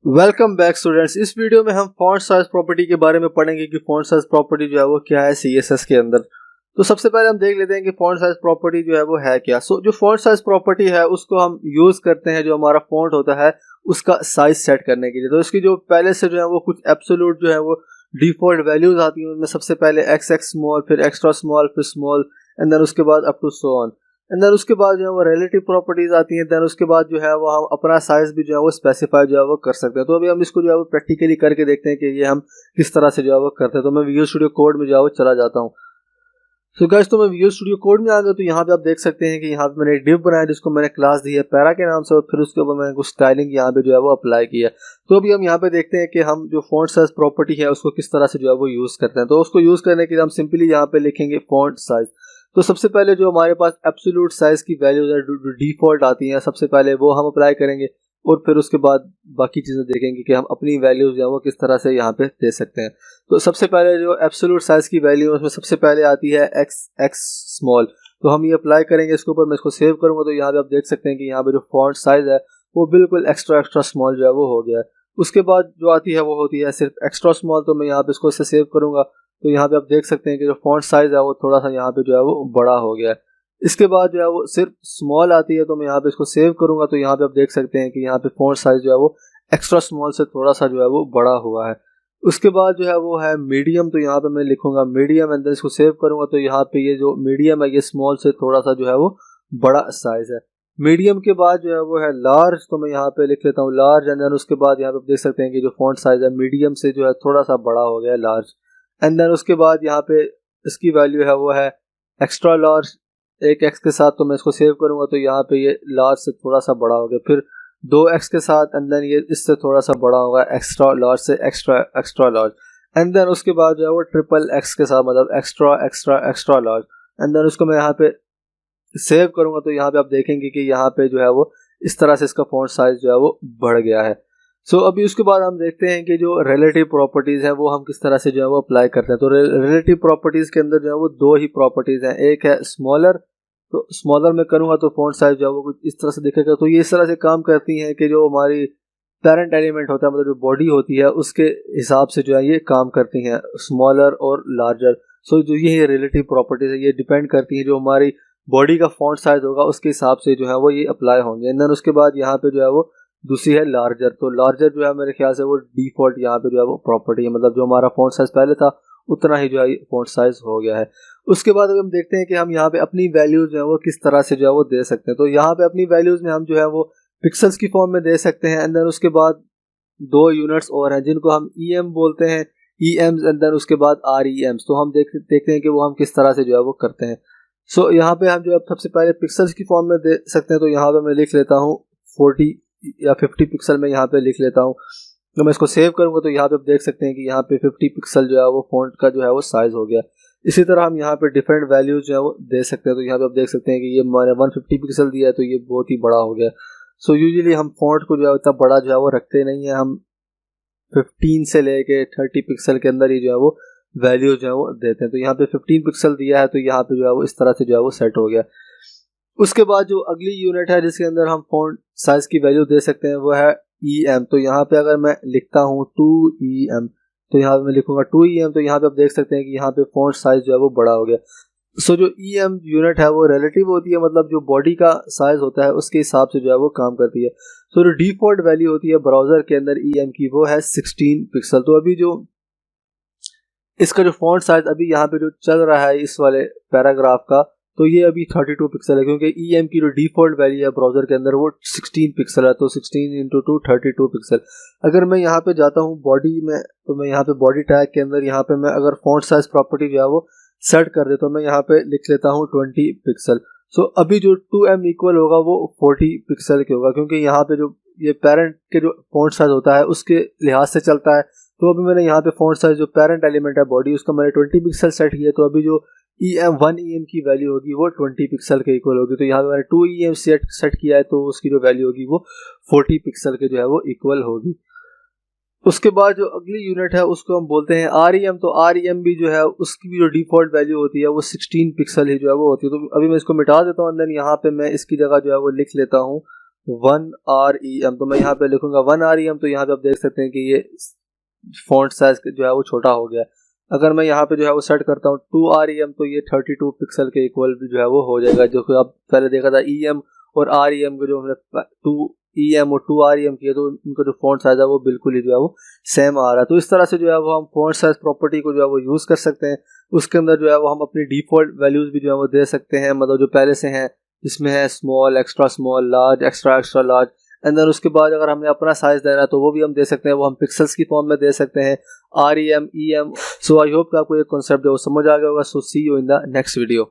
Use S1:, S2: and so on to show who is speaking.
S1: Welcome back students. इस video में हम फॉन्ट साइज प्रॉपर्टी के बारे में पढ़ेंगे कि फॉन्ट साइज प्रॉपर्टी जो है वो क्या है CSS के अंदर। तो सबसे पहले हम देख लेते हैं कि फॉन्ट साइज प्रॉपर्टी जो है वो है क्या। जो फॉन्ट साइज प्रॉपर्टी है उसको हम यूज करते हैं जो हमारा फॉन्ट होता है उसका साइज सेट करने के लिए। तो इसकी जो पहले से जो है वो कुछ एब्सोल्यूट जो है वो डिफॉल्ट वैल्यूज आती हैं, उनमें सबसे पहले XX स्मॉल, फिर एक्स्ट्रा स्मॉल, फिर स्मॉल, एंड देन उसके बाद up to so on. And then उसके बाद जो है वो रिलेटिव प्रॉपर्टीज आती हैं। देन उसके बाद जो है वो हम अपना साइज भी जो है वो स्पेसिफाई जो है वो कर सकते हैं। तो अभी हम इसको जो है वो प्रैक्टिकली करके देखते हैं कि ये हम किस तरह से जो है वो करते हैं। तो मैं विजुअल स्टूडियो कोड में जो है वो चला जाता हूँ। सो गाइस, तो मैं विजुअल स्टूडियो कोड में आ गया। तो यहाँ पे आप देख सकते हैं कि यहाँ पे मैंने एक डिव बनाया जिसको मैंने क्लास दी है पैरा के नाम से, और फिर उसके ऊपर मैंने कुछ स्टाइलिंग यहाँ पे जो है वो अप्लाई किया है। तो अभी हम यहाँ पे देखते हैं कि हम जो फॉन्ट साइज प्रॉपर्टी है उसको किस तरह से जो है वो यूज करते हैं। तो उसको यूज करने के लिए हम सिंपली यहाँ पे लिखेंगे फॉन्ट साइज। तो सबसे पहले जो हमारे पास एब्सोल्यूट साइज की वैल्यूज है जो डिफॉल्ट आती हैं, सबसे पहले वो हम अप्लाई करेंगे, और फिर उसके बाद बाकी चीजें देखेंगे कि हम अपनी वैल्यूज जो है वो किस तरह से यहाँ पे दे सकते हैं। तो सबसे पहले जो एब्सोल्यूट साइज की वैल्यू है उसमें सबसे पहले आती है x स्मॉल। तो हम ये अप्लाई करेंगे इसके ऊपर। मैं इसको सेव करूंगा तो यहाँ पे आप देख सकते हैं कि यहाँ पे जो फॉन्ट साइज है वो बिल्कुल एक्स्ट्रा स्मॉल जो है वो हो गया है। उसके बाद जो आती है वो होती है सिर्फ एक्स्ट्रा स्मॉल। तो मैं यहाँ पे इसको इससे सेव करूंगा तो यहाँ पे आप देख सकते हैं कि जो फॉन्ट साइज है वो थोड़ा सा यहाँ पे जो है वो बड़ा हो गया है। इसके बाद जो है वो सिर्फ स्मॉल आती है। तो मैं यहाँ पे इसको सेव करूंगा तो यहाँ पे आप देख सकते हैं कि यहाँ पे फॉन्ट साइज जो है वो एक्स्ट्रा स्मॉल से थोड़ा सा जो है वो बड़ा हुआ है। उसके बाद जो है वो है मीडियम। तो यहाँ पे मैं लिखूंगा मीडियम, एंड देन इसको सेव करूंगा तो यहाँ पे ये जो मीडियम है ये स्मॉल से थोड़ा सा जो है वो बड़ा साइज है। मीडियम के बाद जो है वो है लार्ज। तो मैं यहाँ पे लिख लेता हूँ लार्ज, एंड देन उसके बाद यहाँ पे देख सकते हैं कि जो फॉन्ट साइज है मीडियम से जो है थोड़ा सा बड़ा हो गया है, लार्ज। एंड देन उसके बाद यहाँ पे इसकी वैल्यू है वो है एक्स्ट्रा लार्ज, एक एक्स के साथ। तो मैं इसको सेव करूंगा तो यहाँ पे ये लार्ज से थोड़ा सा बड़ा हो गया, फिर 2x के साथ, एंड देन ये इससे थोड़ा सा बड़ा होगा एक्स्ट्रा लार्ज से एक्स्ट्रा लार्ज। एंड देन उसके बाद जो है वो XXX के साथ, मतलब एक्स्ट्रा लार्ज। एंड देन उसको मैं यहाँ पे सेव करूंगा तो यहाँ पे आप देखेंगे कि यहाँ पे जो है वो इस तरह से इसका फॉन्ट साइज जो है वो बढ़ गया है। अभी उसके बाद हम देखते हैं कि जो रिलेटिव प्रॉपर्टीज है वो हम किस तरह से जो है वो अप्लाई करते हैं। तो रिलेटिव प्रॉपर्टीज के अंदर जो है वो दो ही प्रॉपर्टीज हैं। एक है स्मॉलर। तो स्मॉलर में करूंगा तो फॉन्ट साइज जो है वो कुछ इस तरह से दिखेगा। तो ये इस तरह से काम करती हैं कि जो हमारी पेरेंट एलिमेंट होता है, मतलब जो बॉडी होती है उसके हिसाब से जो है ये काम करती हैं, स्मॉलर और लार्जर। जो ये रिलेटिव प्रॉपर्टीज है ये डिपेंड करती है जो हमारी बॉडी का फॉन्ट साइज होगा उसके हिसाब से जो है वो ये अप्लाई होंगे। एंड देन उसके बाद यहाँ पे जो है वो दूसरी है लार्जर। तो लार्जर जो है मेरे ख्याल से वो डिफॉल्ट यहाँ पे जो है वो प्रॉपर्टी है, मतलब जो हमारा फॉन्ट साइज पहले था उतना ही जो है फॉन्ट साइज हो गया है। उसके बाद अगर हम देखते हैं कि हम यहाँ पे अपनी वैल्यूज जो है वो किस तरह से जो है वो दे सकते हैं। तो यहाँ पे अपनी वैल्यूज में हम जो है वो पिक्सल्स की फॉर्म में दे सकते हैं। एंड देन उसके बाद दो यूनिट्स और हैं जिनको हम EM बोलते हैं, EMs, एंड देन उसके बाद REMs। तो हम देखते हैं कि वो हम किस तरह से जो है वो करते हैं। यहाँ पे हम जो है सबसे पहले पिक्सल्स की फॉर्म में दे सकते हैं। तो यहाँ पे मैं लिख लेता हूँ 40 या 50 पिक्सल में यहाँ पे लिख लेता हूँ। तो मैं इसको सेव करूंगा तो यहाँ पे आप देख सकते हैं कि यहाँ पे 50 पिक्सल जो है वो फॉन्ट का जो है वो साइज हो गया। इसी तरह हम यहाँ पे डिफरेंट वैल्यूज जो है वो दे सकते हैं। तो यहाँ पे आप देख सकते हैं कि ये मैंने 150 पिक्सल दिया है तो ये बहुत ही बड़ा हो गया। यूजुअली हम फॉन्ट को जो है इतना बड़ा जो है वो रखते नहीं है, हम 15 से लेके 30 पिक्सल के अंदर ही जो है वो वैल्यू जो है वो देते हैं। तो यहाँ पे 15 पिक्सल दिया है तो यहाँ पे जो है वो इस तरह से जो है वो सेट हो गया। उसके बाद जो अगली यूनिट है जिसके अंदर हम फॉन्ट साइज की वैल्यू दे सकते हैं वो है EM। तो यहाँ पे अगर मैं लिखता हूँ 2EM तो यहाँ पे मैं लिखूंगा 2EM। तो यहाँ पे आप देख सकते हैं कि यहाँ पे फॉन्ट साइज जो है वो बड़ा हो गया। जो EM यूनिट है वो रिलेटिव होती है, मतलब जो बॉडी का साइज होता है उसके हिसाब से जो है वो काम करती है। जो डिफॉल्ट वैल्यू होती है ब्राउजर के अंदर EM की वो है 16 पिक्सल। तो अभी जो इसका जो फॉन्ट साइज अभी यहाँ पे जो चल रहा है इस वाले पैराग्राफ का, तो ये अभी 32 पिक्सल है, क्योंकि EM की जो डिफॉल्ट वैल्यू है ब्राउजर के अंदर वो 16 पिक्सल है। तो 16 इंटू 2 32 पिक्सल। अगर मैं यहाँ पे जाता हूँ बॉडी में, तो मैं यहाँ पे बॉडी टैग के अंदर यहाँ पे मैं अगर फॉन्ट साइज प्रॉपर्टी जो है वो सेट कर दे तो मैं यहाँ पे लिख लेता हूँ 20 पिक्सल। अभी जो 2M इक्वल होगा वो 40 पिक्सल के होगा, क्योंकि यहाँ पे जो ये पेरेंट के जो फॉन्ट साइज होता है उसके लिहाज से चलता है। तो अभी मैंने यहाँ पे फॉन्ट साइज जो पेरेंट एलिमेंट है बॉडी उसका मैंने 20 पिक्सल सेट किया। तो अभी जो1 EM की वैल्यू होगी वो 20 पिक्सल के इक्वल होगी। तो यहाँ पे मैंने 2 EM सेट किया है तो उसकी जो वैल्यू होगी वो 40 पिक्सल के जो है वो इक्वल होगी। उसके बाद जो अगली यूनिट है उसको हम बोलते हैं REM। तो REM भी जो है उसकी भी जो डिफॉल्ट वैल्यू होती है वो 16 पिक्सल ही जो है वो होती है। तो अभी मैं इसको मिटा देता हूँ, एंड देन यहाँ पे मैं इसकी जगह जो है वो लिख लेता हूँ 1REM, तो मैं यहाँ पे लिखूंगा 1REM, तो यहाँ पे आप देख सकते हैं कि ये फॉन्ट साइज जो है वो छोटा हो गया। अगर मैं यहाँ पे जो है वो सेट करता हूँ 2REM, तो ये 32 पिक्सल के इक्वल जो है वो हो जाएगा। जो कि आप पहले देखा था EM और REM के जो हमने 2EM और 2REM किए, तो उनका जो फॉन्ट साइज है वो बिल्कुल ही जो है वो सेम आ रहा है। तो इस तरह से जो है वो हम फॉन्ट साइज प्रॉपर्टी को जो है वो यूज़ कर सकते हैं। उसके अंदर जो है वो हम अपनी डिफ़ॉल्ट वैल्यूज़ भी जो है वो दे सकते हैं, मतलब जो पहले से हैं, इसमें है small, extra small, large, extra extra large. And then उसके बाद अगर हमें अपना साइज देना है तो वो भी हम दे सकते हैं, वो हम पिक्सल्स की फॉर्म में दे सकते हैं, REM, EM। So I hope कि आपको ये कॉन्सेप्ट जो समझ आ गया होगा। So see you in the next video.